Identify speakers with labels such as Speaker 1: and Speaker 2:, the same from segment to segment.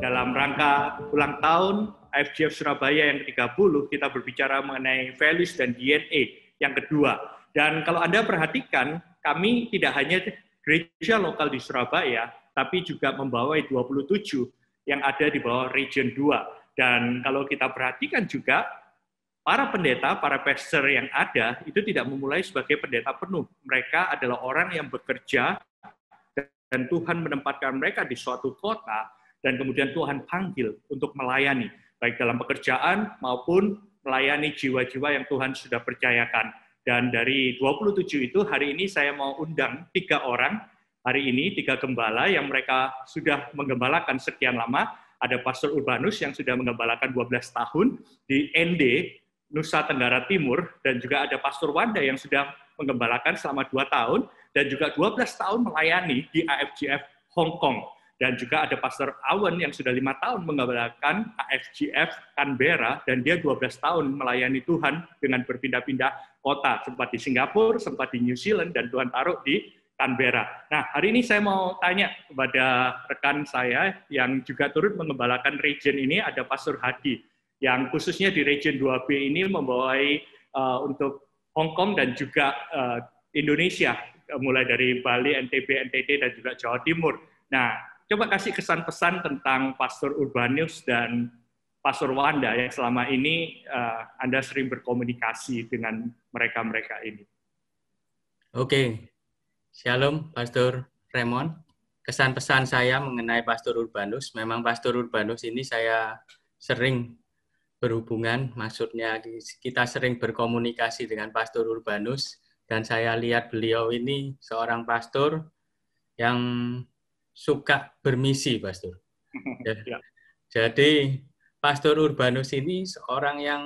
Speaker 1: Dalam rangka ulang tahun IFGF Surabaya yang ke-30, kita berbicara mengenai values dan DNA yang kedua. Dan kalau Anda perhatikan, kami tidak hanya gereja lokal di Surabaya, tapi juga membawai 27 yang ada di bawah Region 2. Dan kalau kita perhatikan juga, para pendeta, para pastor yang ada, itu tidak memulai sebagai pendeta penuh. Mereka adalah orang yang bekerja, dan Tuhan menempatkan mereka di suatu kota, dan kemudian Tuhan panggil untuk melayani, baik dalam pekerjaan maupun melayani jiwa-jiwa yang Tuhan sudah percayakan. Dan dari 27 itu, hari ini saya mau undang 3 orang, hari ini 3 gembala yang mereka sudah menggembalakan sekian lama. Ada Pastor Urbanus yang sudah menggembalakan 12 tahun di ND, Nusa Tenggara Timur, dan juga ada Pastor Wanda yang sudah menggembalakan selama 2 tahun, dan juga 12 tahun melayani di AFGF Hong Kong. Dan juga ada Pastor Awen yang sudah 5 tahun menggembalakan AFGF Canberra, dan dia 12 tahun melayani Tuhan dengan berpindah-pindah kota, sempat di Singapura, sempat di New Zealand, dan Tuhan taruh di Canberra. Nah, hari ini saya mau tanya kepada rekan saya yang juga turut mengembalakan region ini, ada Pastor Hadi, yang khususnya di region 2B ini membawai untuk Hong Kong dan juga Indonesia, mulai dari Bali, NTB, NTT, dan juga Jawa Timur. Nah, coba kasih kesan-pesan tentang Pastor Urbanus dan Pastor Wanda yang selama ini Anda sering berkomunikasi dengan mereka-mereka ini.
Speaker 2: Oke, Shalom Pastor Raymond. Kesan-pesan saya mengenai Pastor Urbanus, memang Pastor Urbanus ini saya sering berhubungan, maksudnya kita sering berkomunikasi dengan Pastor Urbanus, dan saya lihat beliau ini seorang pastor yang suka bermisi, Pastor. Ya. Jadi, Pastor Urbanus ini seorang yang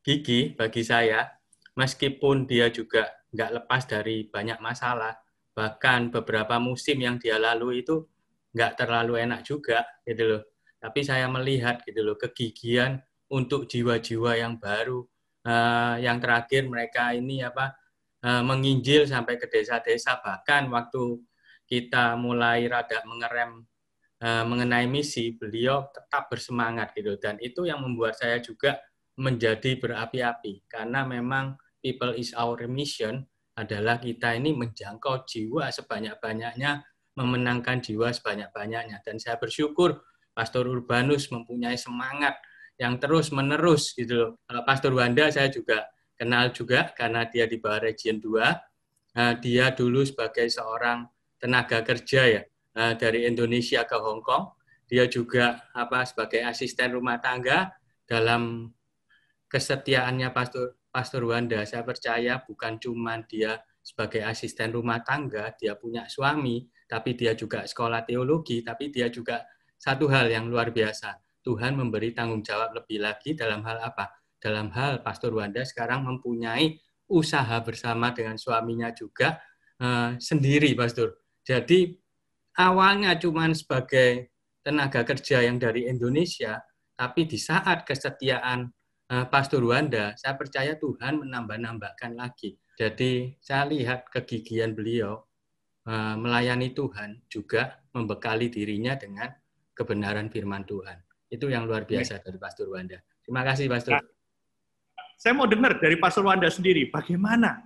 Speaker 2: gigih bagi saya, meskipun dia juga nggak lepas dari banyak masalah, bahkan beberapa musim yang dia lalui itu nggak terlalu enak juga, gitu loh. Tapi saya melihat, gitu loh, kegigihan untuk jiwa-jiwa yang baru, yang terakhir mereka ini menginjil sampai ke desa-desa, bahkan waktu kita mulai rada mengerem mengenai misi, beliau tetap bersemangat gitu, dan itu yang membuat saya juga menjadi berapi-api, karena memang people is our mission adalah kita ini menjangkau jiwa sebanyak-banyaknya, memenangkan jiwa sebanyak-banyaknya, dan saya bersyukur Pastor Urbanus mempunyai semangat yang terus-menerus gitu. Pastor Wanda saya juga kenal juga karena dia di bawah Region 2, dia dulu sebagai seorang tenaga kerja ya, dari Indonesia ke Hong Kong. Dia juga sebagai asisten rumah tangga. Dalam kesetiaannya Pastor Wanda, saya percaya bukan cuma dia sebagai asisten rumah tangga, dia punya suami, tapi dia juga sekolah teologi, tapi dia juga satu hal yang luar biasa. Tuhan memberi tanggung jawab lebih lagi dalam hal apa? Dalam hal Pastor Wanda sekarang mempunyai usaha bersama dengan suaminya juga sendiri, Pastor. Jadi awalnya cuma sebagai tenaga kerja yang dari Indonesia, tapi di saat kesetiaan Pastor Wanda, saya percaya Tuhan menambah-nambahkan lagi. Jadi saya lihat kegigihan beliau melayani Tuhan juga membekali dirinya dengan kebenaran firman Tuhan. Itu yang luar biasa dari Pastor Wanda. Terima kasih, Pastor.
Speaker 1: Nah, saya mau dengar dari Pastor Wanda sendiri, bagaimana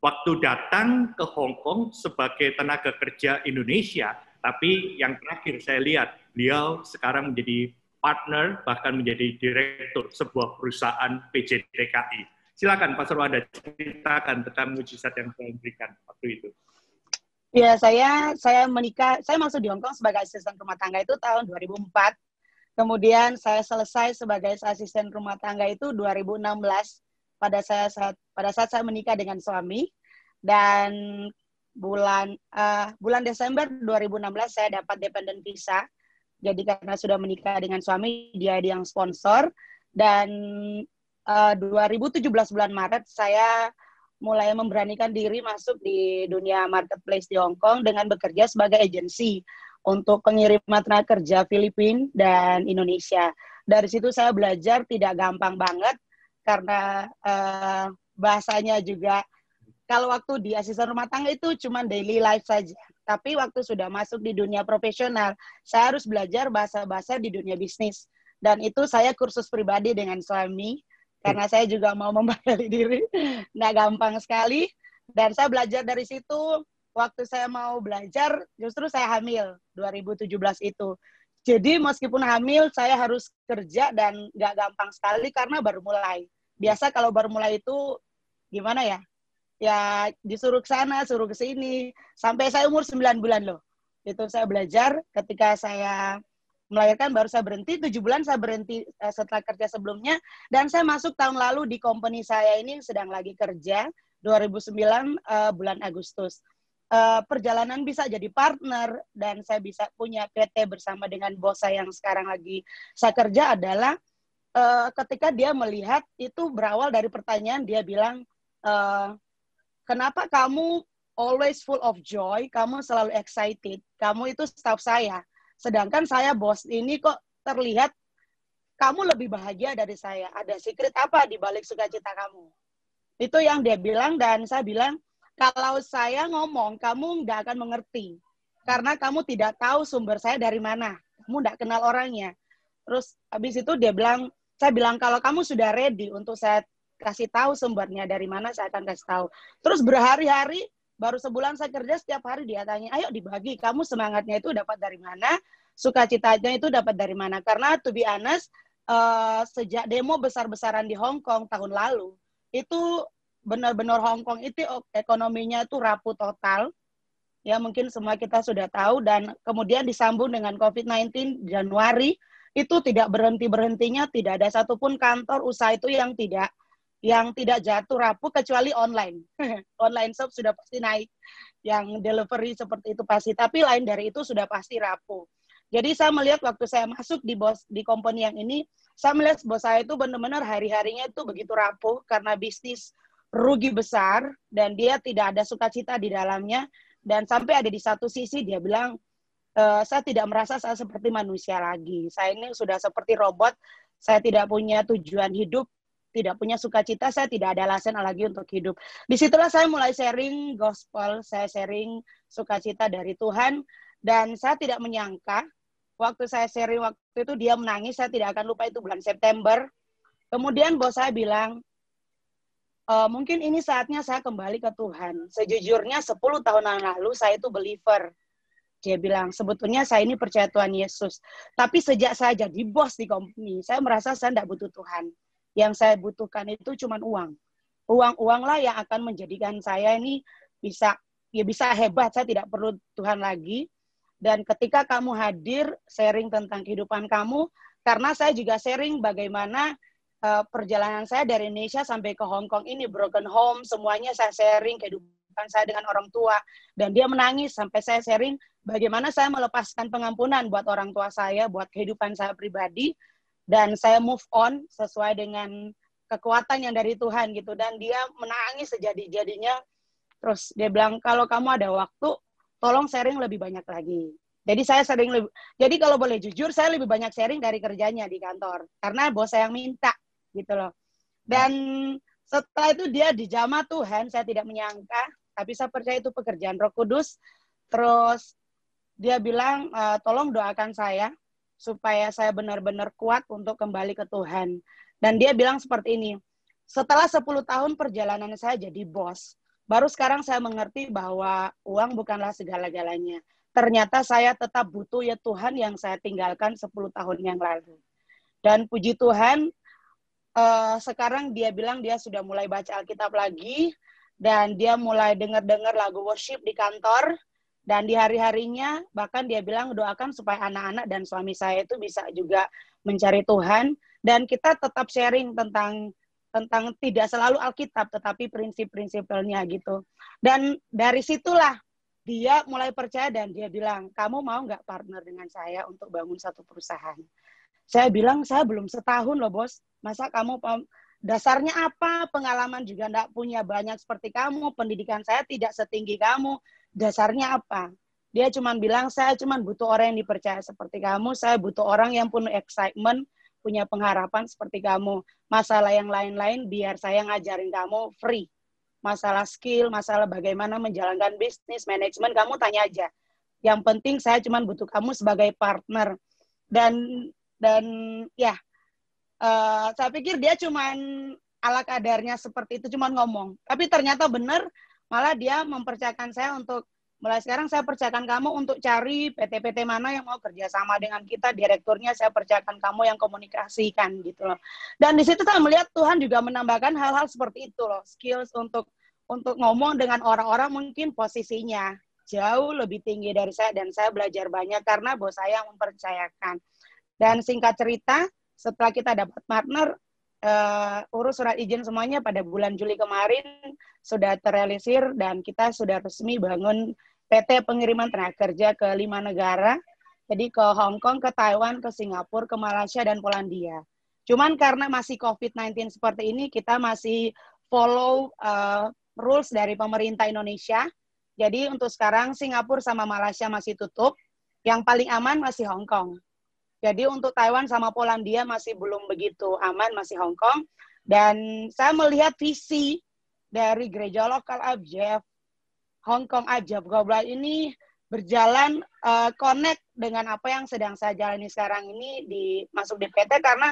Speaker 1: waktu datang ke Hong Kong sebagai tenaga kerja Indonesia, tapi yang terakhir saya lihat, beliau sekarang menjadi partner, bahkan menjadi direktur sebuah perusahaan PJDKI. Silakan Pastor Wanda, ceritakan tentang mujizat yang saya berikan waktu itu.
Speaker 3: Ya, saya menikah, saya masuk di Hong Kong sebagai asisten rumah tangga itu tahun 2004. Kemudian saya selesai sebagai asisten rumah tangga itu 2016 pada saat saya menikah dengan suami, dan bulan Desember 2016 saya dapat dependent visa. Jadi karena sudah menikah dengan suami, dia yang sponsor, dan 2017 bulan Maret saya mulai memberanikan diri masuk di dunia marketplace di Hong Kong dengan bekerja sebagai agensi untuk pengiriman tenaga kerja Filipina dan Indonesia. Dari situ saya belajar tidak gampang banget karena bahasanya juga kalau waktu di asisten rumah tangga itu cuma daily life saja. Tapi waktu sudah masuk di dunia profesional, saya harus belajar bahasa-bahasa di dunia bisnis. Dan itu saya kursus pribadi dengan suami, karena saya juga mau membayari diri. Nggak gampang sekali. Dan saya belajar dari situ, waktu saya mau belajar, justru saya hamil 2017 itu. Jadi meskipun hamil, saya harus kerja dan nggak gampang sekali karena baru mulai. Biasa kalau baru mulai itu, gimana ya? Ya disuruh ke sana, suruh ke sini. Sampai saya umur 9 bulan loh. Itu saya belajar ketika saya melahirkan, baru saya berhenti. 7 bulan saya berhenti setelah kerja sebelumnya. Dan saya masuk tahun lalu di company saya ini sedang lagi kerja, 2009 bulan Agustus. Perjalanan bisa jadi partner dan saya bisa punya PT bersama dengan bos saya yang sekarang lagi saya kerja adalah ketika dia melihat itu berawal dari pertanyaan, dia bilang, kenapa kamu always full of joy, kamu selalu excited, kamu itu staff saya. Sedangkan saya bos ini kok terlihat kamu lebih bahagia dari saya. Ada secret apa di balik sukacita kamu? Itu yang dia bilang dan saya bilang, kalau saya ngomong, kamu nggak akan mengerti. Karena kamu tidak tahu sumber saya dari mana. Kamu nggak kenal orangnya. Terus habis itu dia bilang, saya bilang, kalau kamu sudah ready untuk saya kasih tahu sumbernya dari mana, saya akan kasih tahu. Terus berhari-hari, baru sebulan saya kerja, setiap hari dia tanya, ayo dibagi, kamu semangatnya itu dapat dari mana, sukacitanya itu dapat dari mana. Karena to be honest, sejak demo besar-besaran di Hong Kong tahun lalu, itu benar-benar Hong Kong itu ekonominya itu rapuh total. Ya mungkin semua kita sudah tahu, dan kemudian disambung dengan COVID-19 Januari, itu tidak berhenti-berhentinya, tidak ada satupun kantor usaha itu yang tidak jatuh rapuh kecuali online. Online shop sudah pasti naik, yang delivery seperti itu pasti, tapi lain dari itu sudah pasti rapuh. Jadi saya melihat waktu saya masuk di company yang ini, saya melihat bos saya itu benar-benar hari-harinya itu begitu rapuh karena bisnis rugi besar dan dia tidak ada sukacita di dalamnya. Dan sampai ada di satu sisi dia bilang, saya tidak merasa saya seperti manusia lagi. Saya ini sudah seperti robot, saya tidak punya tujuan hidup, tidak punya sukacita, saya tidak ada alasan lagi untuk hidup. Disitulah saya mulai sharing gospel, saya sharing sukacita dari Tuhan, dan saya tidak menyangka, waktu saya sharing waktu itu dia menangis, saya tidak akan lupa itu bulan September. Kemudian bos saya bilang, mungkin ini saatnya saya kembali ke Tuhan. Sejujurnya 10 tahun yang lalu saya itu believer. Dia bilang, sebetulnya saya ini percaya Tuhan Yesus. Tapi sejak saya jadi bos di company, saya merasa saya tidak butuh Tuhan. Yang saya butuhkan itu cuma uang. Uang-uanglah yang akan menjadikan saya ini bisa hebat. Saya tidak perlu Tuhan lagi. Dan ketika kamu hadir, sharing tentang kehidupan kamu, karena saya juga sharing bagaimana perjalanan saya dari Indonesia sampai ke Hong Kong ini, broken home, semuanya saya sharing kehidupan saya dengan orang tua. Dan dia menangis sampai saya sharing bagaimana saya melepaskan pengampunan buat orang tua saya, buat kehidupan saya pribadi, dan saya move on sesuai dengan kekuatan yang dari Tuhan gitu. Dan dia menangis sejadi-jadinya. Terus dia bilang, kalau kamu ada waktu, tolong sharing lebih banyak lagi. Jadi saya jadi kalau boleh jujur, saya lebih banyak sharing dari kerjanya di kantor. Karena bos saya yang minta, gitu loh. Dan setelah itu dia dijamah Tuhan, saya tidak menyangka, tapi saya percaya itu pekerjaan Roh Kudus. Terus dia bilang, tolong doakan saya, supaya saya benar-benar kuat untuk kembali ke Tuhan. Dan dia bilang seperti ini, setelah 10 tahun perjalanan saya jadi bos, baru sekarang saya mengerti bahwa uang bukanlah segala-galanya. Ternyata saya tetap butuh ya Tuhan yang saya tinggalkan 10 tahun yang lalu. Dan puji Tuhan, sekarang dia bilang dia sudah mulai baca Alkitab lagi, dan dia mulai dengar-dengar lagu worship di kantor, dan di hari-harinya bahkan dia bilang doakan supaya anak-anak dan suami saya itu bisa juga mencari Tuhan, dan kita tetap sharing tentang tidak selalu Alkitab, tetapi prinsip-prinsipnya gitu. Dan dari situlah dia mulai percaya dan dia bilang, kamu mau nggak partner dengan saya untuk bangun satu perusahaan? Saya bilang, saya belum setahun loh bos, masa kamu dasarnya apa, pengalaman juga nggak punya banyak seperti kamu, pendidikan saya tidak setinggi kamu, dasarnya apa? Dia cuma bilang, saya cuma butuh orang yang dipercaya seperti kamu, saya butuh orang yang penuh excitement, punya pengharapan seperti kamu. Masalah yang lain-lain biar saya ngajarin kamu free. masalah skill, masalah bagaimana menjalankan bisnis, manajemen, kamu tanya aja. Yang penting saya cuma butuh kamu sebagai partner. Dan ya, saya pikir dia cuma ala kadarnya seperti itu, cuma ngomong. Tapi ternyata benar, malah dia mempercayakan saya untuk, mulai sekarang saya percayakan kamu untuk cari PT-PT mana yang mau kerjasama dengan kita, direkturnya saya percayakan kamu yang komunikasikan gitu loh. Dan di situ saya melihat Tuhan juga menambahkan hal-hal seperti itu loh, skills untuk ngomong dengan orang-orang mungkin posisinya jauh lebih tinggi dari saya, dan saya belajar banyak karena bos saya mempercayakan. Dan singkat cerita, setelah kita dapat partner, urus surat izin semuanya pada bulan Juli kemarin sudah terrealisir, dan kita sudah resmi bangun PT pengiriman tenaga kerja ke 5 negara, jadi ke Hong Kong, ke Taiwan, ke Singapura, ke Malaysia, dan Polandia. Cuman karena masih COVID-19 seperti ini, kita masih follow rules dari pemerintah Indonesia. Jadi untuk sekarang Singapura sama Malaysia masih tutup, yang paling aman masih Hong Kong. Jadi untuk Taiwan sama Polandia masih belum begitu aman, masih Hong Kong. Dan saya melihat visi dari gereja lokal ABJEF, Hong Kong ABJEF Global ini berjalan connect dengan apa yang sedang saya jalani sekarang ini masuk di PT, karena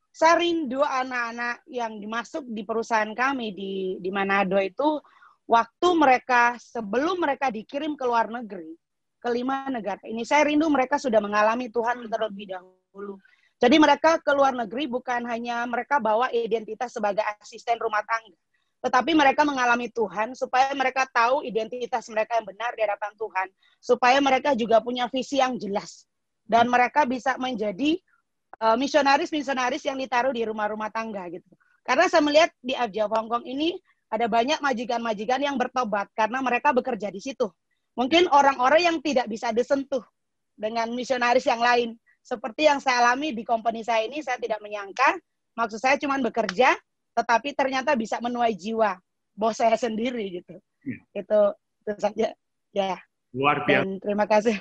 Speaker 3: saya rindu anak-anak yang dimasuk di perusahaan kami di Manado itu, waktu mereka, sebelum mereka dikirim ke luar negeri, ke 5 negara ini, saya rindu mereka sudah mengalami Tuhan terlebih dahulu. Jadi mereka ke luar negeri bukan hanya mereka bawa identitas sebagai asisten rumah tangga, tetapi mereka mengalami Tuhan supaya mereka tahu identitas mereka yang benar di hadapan Tuhan, supaya mereka juga punya visi yang jelas, dan mereka bisa menjadi misionaris-misionaris yang ditaruh di rumah-rumah tangga gitu. Karena saya melihat di ABJEF Hong Kong ini ada banyak majikan-majikan yang bertobat karena mereka bekerja di situ. Mungkin orang-orang yang tidak bisa disentuh dengan misionaris yang lain. Seperti yang saya alami di company saya ini, saya tidak menyangka, maksud saya cuma bekerja, tetapi ternyata bisa menuai jiwa bos saya sendiri gitu. Itu saja. Ya.
Speaker 1: Luar biasa.
Speaker 3: Dan terima kasih.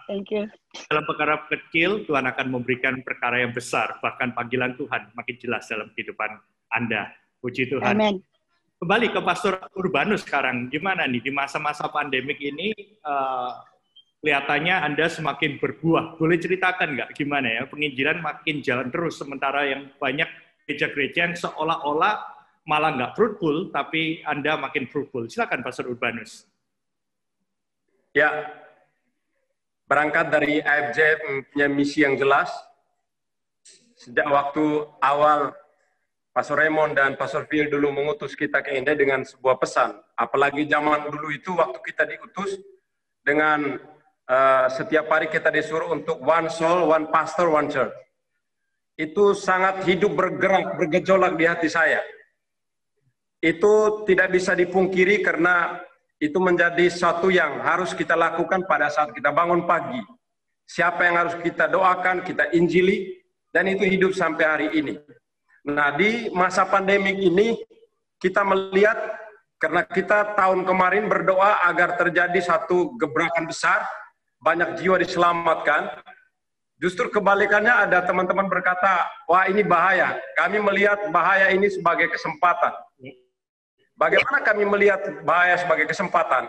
Speaker 3: Thank you.
Speaker 1: Dalam perkara kecil, Tuhan akan memberikan perkara yang besar. Bahkan panggilan Tuhan makin jelas dalam kehidupan Anda. Puji Tuhan.
Speaker 3: Amen.
Speaker 1: Kembali ke Pastor Urbanus sekarang. Gimana nih di masa-masa pandemik ini, kelihatannya Anda semakin berbuah. Boleh ceritakan nggak gimana ya? Penginjilan makin jalan terus, sementara yang banyak gereja-gereja yang seolah-olah malah nggak fruitful, tapi Anda makin fruitful. Silakan Pastor Urbanus.
Speaker 4: Ya, berangkat dari ABJEF punya misi yang jelas. Sejak waktu awal Pastor Raymond dan Pastor Phil dulu mengutus kita ke India dengan sebuah pesan. Apalagi zaman dulu itu waktu kita diutus dengan setiap hari kita disuruh untuk one soul, one pastor, one church. Itu sangat hidup bergerak, bergejolak di hati saya. Itu tidak bisa dipungkiri karena itu menjadi sesuatu yang harus kita lakukan pada saat kita bangun pagi. Siapa yang harus kita doakan, kita injili, dan itu hidup sampai hari ini. Nah, di masa pandemik ini kita melihat, karena kita tahun kemarin berdoa agar terjadi satu gebrakan besar, banyak jiwa diselamatkan. Justru kebalikannya, ada teman-teman berkata, wah ini bahaya. Kami melihat bahaya ini sebagai kesempatan. Bagaimana kami melihat bahaya sebagai kesempatan?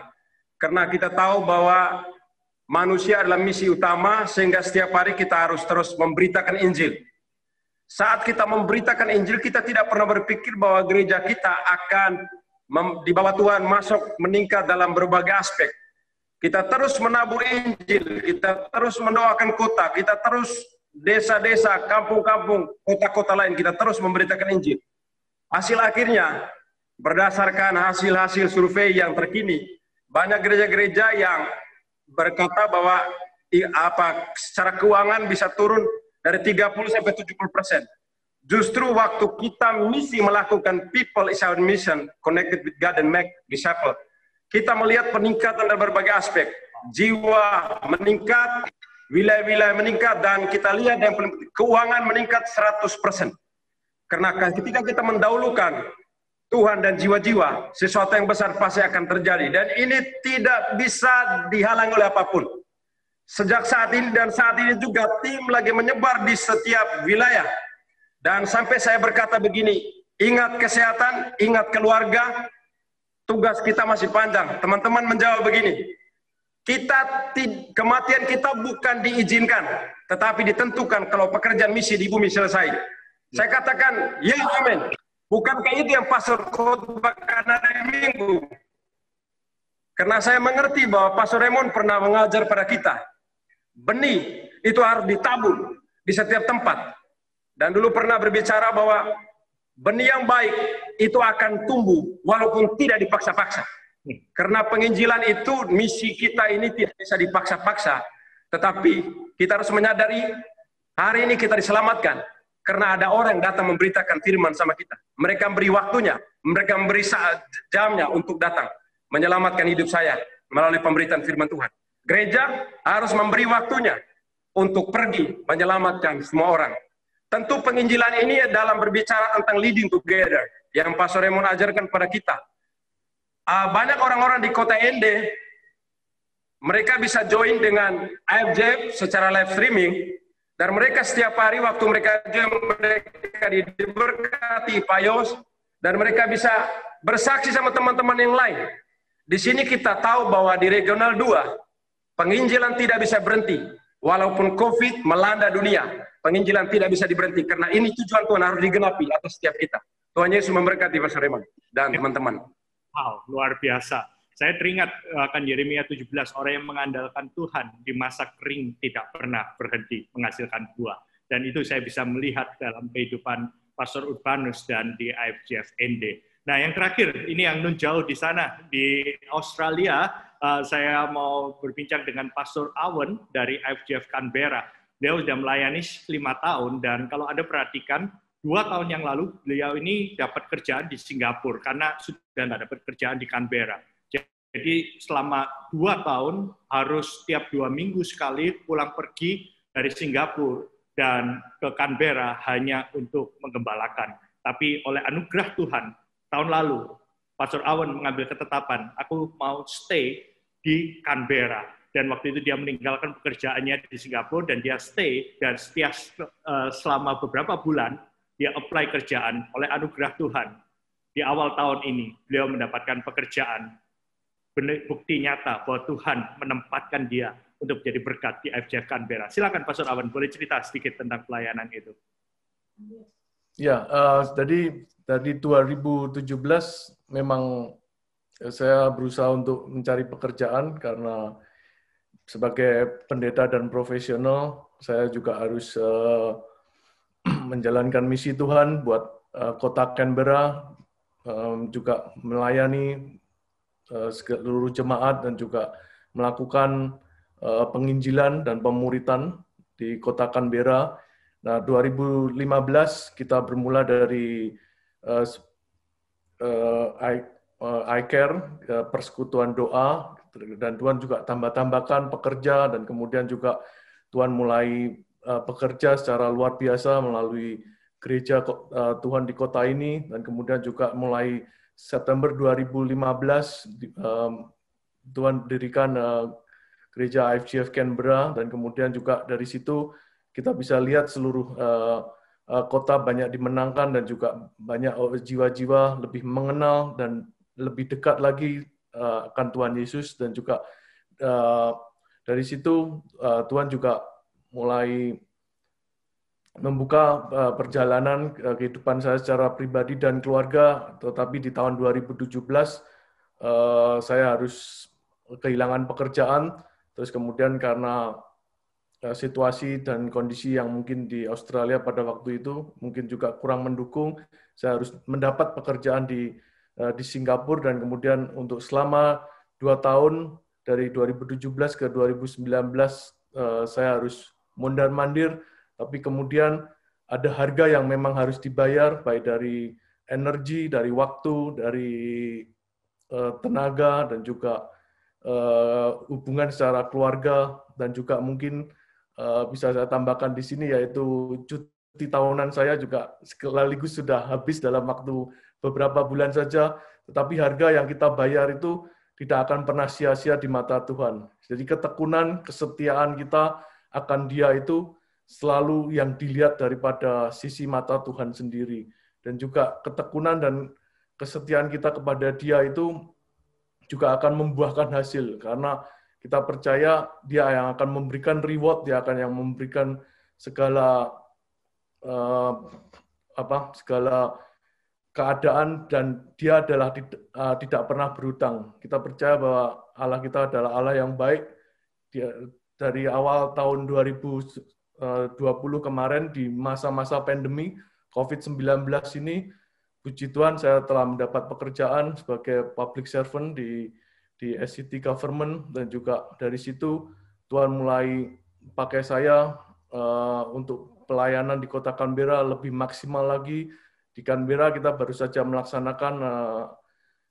Speaker 4: Karena kita tahu bahwa manusia adalah misi utama, sehingga setiap hari kita harus terus memberitakan Injil. Saat kita memberitakan Injil, kita tidak pernah berpikir bahwa gereja kita akan di bawah Tuhan masuk meningkat dalam berbagai aspek. Kita terus menabur Injil, kita terus mendoakan kota, kita terus desa-desa, kampung-kampung, kota-kota lain, kita terus memberitakan Injil. Hasil akhirnya, berdasarkan hasil-hasil survei yang terkini, banyak gereja-gereja yang berkata bahwa secara keuangan bisa turun dari 30 sampai 70%. Justru waktu kita misi melakukan people is our mission, connected with God and make disciple, kita melihat peningkatan dari berbagai aspek. Jiwa meningkat, wilayah-wilayah meningkat, dan kita lihat yang keuangan meningkat 100%. Karena ketika kita mendahulukan Tuhan dan jiwa-jiwa, sesuatu yang besar pasti akan terjadi. Dan ini tidak bisa dihalangi oleh apapun. Sejak saat ini dan saat ini juga tim lagi menyebar di setiap wilayah. Dan sampai saya berkata begini, ingat kesehatan, ingat keluarga, tugas kita masih panjang. Teman-teman menjawab begini, kematian kita bukan diizinkan, tetapi ditentukan kalau pekerjaan misi di bumi selesai. Saya katakan, ya amin. Bukankah itu yang pastor khotbahkan hari Minggu? Karena saya mengerti bahwa Pastor Raymond pernah mengajar pada kita, benih itu harus ditabur di setiap tempat. Dan dulu pernah berbicara bahwa benih yang baik itu akan tumbuh walaupun tidak dipaksa-paksa. Karena penginjilan itu, misi kita ini tidak bisa dipaksa-paksa. Tetapi kita harus menyadari, hari ini kita diselamatkan. Karena ada orang yang datang memberitakan firman sama kita. Mereka memberi waktunya, mereka memberi jamnya untuk datang. Menyelamatkan hidup saya melalui pemberitaan firman Tuhan. Gereja harus memberi waktunya untuk pergi menyelamatkan semua orang. Tentu penginjilan ini dalam berbicara tentang leading together, yang Pastor Raymond ajarkan pada kita. Banyak orang-orang di kota Ende, mereka bisa join dengan IFJF secara live streaming, dan mereka setiap hari waktu mereka join, mereka diberkati Pak Yos, dan mereka bisa bersaksi sama teman-teman yang lain. Di sini kita tahu bahwa di Regional 2, penginjilan tidak bisa berhenti. Walaupun COVID melanda dunia, penginjilan tidak bisa diberhenti, karena ini tujuan Tuhan harus digenapi atas setiap kita. Tuhan Yesus memberkati Pastor Raymond dan teman-teman.
Speaker 1: Wow, luar biasa. Saya teringat akan Yeremia 17, orang yang mengandalkan Tuhan di masa kering tidak pernah berhenti menghasilkan buah. Dan itu saya bisa melihat dalam kehidupan Pastor Urbanus dan di IFJF ND. Nah, yang terakhir, ini yang nun jauh di sana, di Australia, saya mau berbincang dengan Pastor Awen dari IFJF Canberra. Beliau sudah melayani 5 tahun, dan kalau Anda perhatikan, 2 tahun yang lalu beliau ini dapat kerjaan di Singapura karena sudah tidak dapat kerjaan di Canberra. Jadi selama 2 tahun harus tiap 2 minggu sekali pulang pergi dari Singapura dan ke Canberra hanya untuk menggembalakan. Tapi oleh anugerah Tuhan, tahun lalu Pastor Awen mengambil ketetapan, aku mau stay di Canberra. Dan waktu itu dia meninggalkan pekerjaannya di Singapura dan dia stay, dan setiap selama beberapa bulan dia apply kerjaan. Oleh anugerah Tuhan, di awal tahun ini beliau mendapatkan pekerjaan. Bukti nyata bahwa Tuhan menempatkan dia untuk menjadi berkat di IFJF Canberra. Silakan Pastor Awen, boleh cerita sedikit tentang pelayanan itu?
Speaker 5: Ya, jadi dari 2017 memang saya berusaha untuk mencari pekerjaan karena sebagai pendeta dan profesional saya juga harus menjalankan misi Tuhan buat kota Canberra, juga melayani seluruh jemaat dan juga melakukan penginjilan dan pemuritan di kota Canberra. Nah, 2015 kita bermula dari iCare, persekutuan doa, dan Tuhan juga tambah-tambahkan pekerja, dan kemudian juga Tuhan mulai bekerja secara luar biasa melalui gereja Tuhan di kota ini, dan kemudian juga mulai September 2015 Tuhan dirikan gereja IFJF Canberra, dan kemudian juga dari situ kita bisa lihat seluruh kota banyak dimenangkan dan juga banyak jiwa-jiwa lebih mengenal dan lebih dekat lagi akan Tuhan Yesus, dan juga dari situ Tuhan juga mulai membuka perjalanan kehidupan saya secara pribadi dan keluarga. Tetapi di tahun 2017 saya harus kehilangan pekerjaan, terus kemudian karena situasi dan kondisi yang mungkin di Australia pada waktu itu mungkin juga kurang mendukung, saya harus mendapat pekerjaan di Singapura, dan kemudian untuk selama 2 tahun dari 2017 ke 2019 saya harus mondar-mandir, tapi kemudian ada harga yang memang harus dibayar, baik dari energi, dari waktu, dari tenaga, dan juga hubungan secara keluarga, dan juga mungkin bisa saya tambahkan di sini yaitu cuti tahunan saya juga sekaligus sudah habis dalam waktu beberapa bulan saja, tetapi harga yang kita bayar itu tidak akan pernah sia-sia di mata Tuhan. Jadi ketekunan, kesetiaan kita akan Dia itu selalu yang dilihat daripada sisi mata Tuhan sendiri. dan juga ketekunan dan kesetiaan kita kepada Dia itu juga akan membuahkan hasil, karena kita percaya Dia yang akan memberikan reward, Dia akan yang memberikan segala segala keadaan, dan Dia adalah tidak pernah berhutang. Kita percaya bahwa Allah kita adalah Allah yang baik. Dari awal tahun 2020 kemarin di masa-masa pandemi COVID-19 ini, puji Tuhan saya telah mendapat pekerjaan sebagai public servant di SCT Government, dan juga dari situ Tuhan mulai pakai saya untuk pelayanan di Kota Canberra lebih maksimal lagi. Di Canberra kita baru saja melaksanakan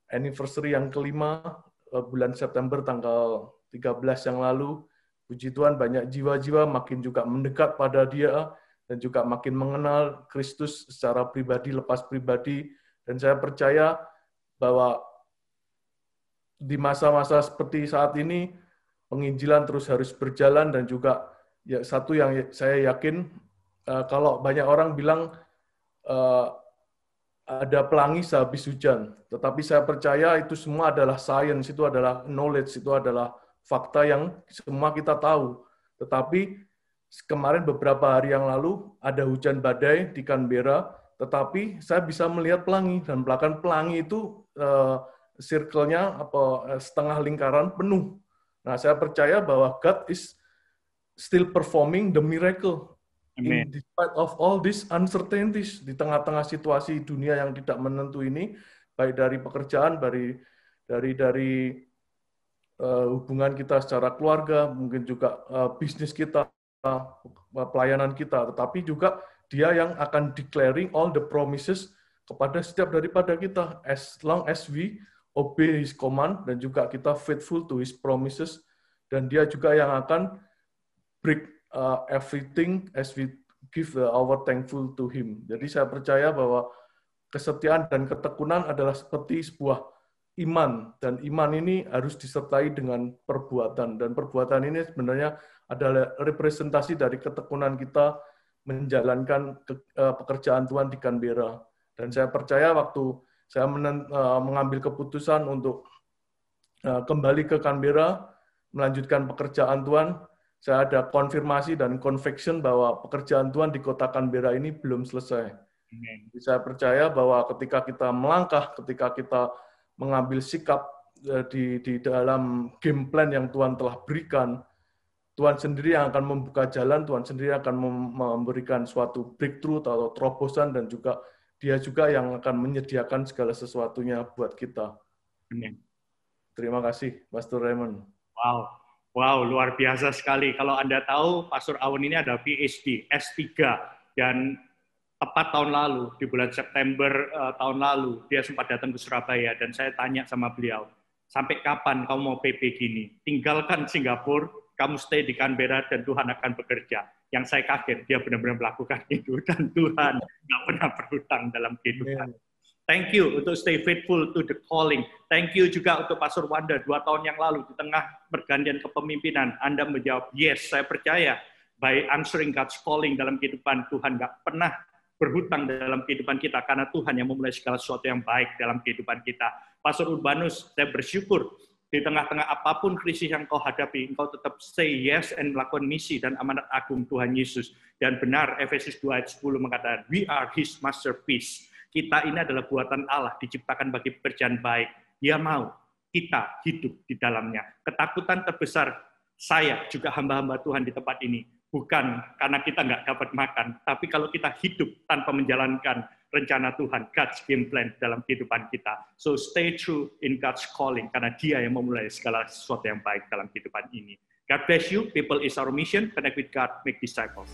Speaker 5: anniversary yang kelima bulan September tanggal 13 yang lalu. Puji Tuhan banyak jiwa-jiwa makin juga mendekat pada Dia dan juga makin mengenal Kristus secara pribadi, lepas pribadi. Dan saya percaya bahwa di masa-masa seperti saat ini, penginjilan terus harus berjalan, dan juga ya, satu yang saya yakin, kalau banyak orang bilang ada pelangi sehabis hujan, tetapi saya percaya itu semua adalah science, itu adalah knowledge, itu adalah fakta yang semua kita tahu. Tetapi kemarin beberapa hari yang lalu ada hujan badai di Canberra, tetapi saya bisa melihat pelangi, dan belakang pelangi itu circle-nya setengah lingkaran penuh. Nah, saya percaya bahwa God is still performing the miracle.
Speaker 1: Amen.
Speaker 5: In despite of all these uncertainties, di tengah-tengah situasi dunia yang tidak menentu ini, baik dari pekerjaan, dari hubungan kita secara keluarga, mungkin juga bisnis kita, pelayanan kita, tetapi juga Dia yang akan declaring all the promises kepada setiap daripada kita, as long as we obey His command, dan juga kita faithful to His promises, dan Dia juga yang akan break everything as we give our thankful to Him. Jadi saya percaya bahwa kesetiaan dan ketekunan adalah seperti sebuah iman, dan iman ini harus disertai dengan perbuatan, dan perbuatan ini sebenarnya adalah representasi dari ketekunan kita menjalankan pekerjaan Tuhan di Canberra. Dan saya percaya waktu saya mengambil keputusan untuk kembali ke Canberra, melanjutkan pekerjaan Tuhan, saya ada konfirmasi dan conviction bahwa pekerjaan Tuhan di kota Canberra ini belum selesai. Jadi saya percaya bahwa ketika kita melangkah, ketika kita mengambil sikap di dalam game plan yang Tuhan telah berikan, Tuhan sendiri yang akan membuka jalan, Tuhan sendiri akan memberikan suatu breakthrough atau terobosan, dan juga Dia juga yang akan menyediakan segala sesuatunya buat kita.
Speaker 1: Amin.
Speaker 5: Terima kasih, Pastor Raymond.
Speaker 1: Wow, luar biasa sekali. Kalau Anda tahu, Pastor Awan ini ada PhD, S3, dan tepat tahun lalu, di bulan September tahun lalu, dia sempat datang ke Surabaya, dan saya tanya sama beliau, sampai kapan kamu mau PP gini? Tinggalkan Singapura, kamu stay di Canberra, dan Tuhan akan bekerja. Yang saya kaget, dia benar-benar melakukan itu, dan Tuhan nggak pernah berhutang dalam kehidupan. Thank you untuk stay faithful to the calling. Thank you juga untuk Pastor Wanda, 2 tahun yang lalu, di tengah pergantian kepemimpinan, Anda menjawab, yes, saya percaya, by answering God's calling dalam kehidupan, Tuhan nggak pernah berhutang dalam kehidupan kita, karena Tuhan yang memulai segala sesuatu yang baik dalam kehidupan kita. Pastor Urbanus, saya bersyukur, di tengah-tengah apapun krisis yang kau hadapi, engkau tetap say yes and melakukan misi dan amanat agung Tuhan Yesus. Dan benar, Efesus 2 ayat 10 mengatakan, we are His masterpiece. Kita ini adalah buatan Allah, diciptakan bagi pekerjaan baik. Dia mau kita hidup di dalamnya. Ketakutan terbesar saya, juga hamba-hamba Tuhan di tempat ini, bukan karena kita nggak dapat makan, tapi kalau kita hidup tanpa menjalankan rencana Tuhan, God's game plan dalam kehidupan kita. So stay true in God's calling, karena Dia yang memulai segala sesuatu yang baik dalam kehidupan ini. God bless you. People is our mission. Connect with God, make disciples.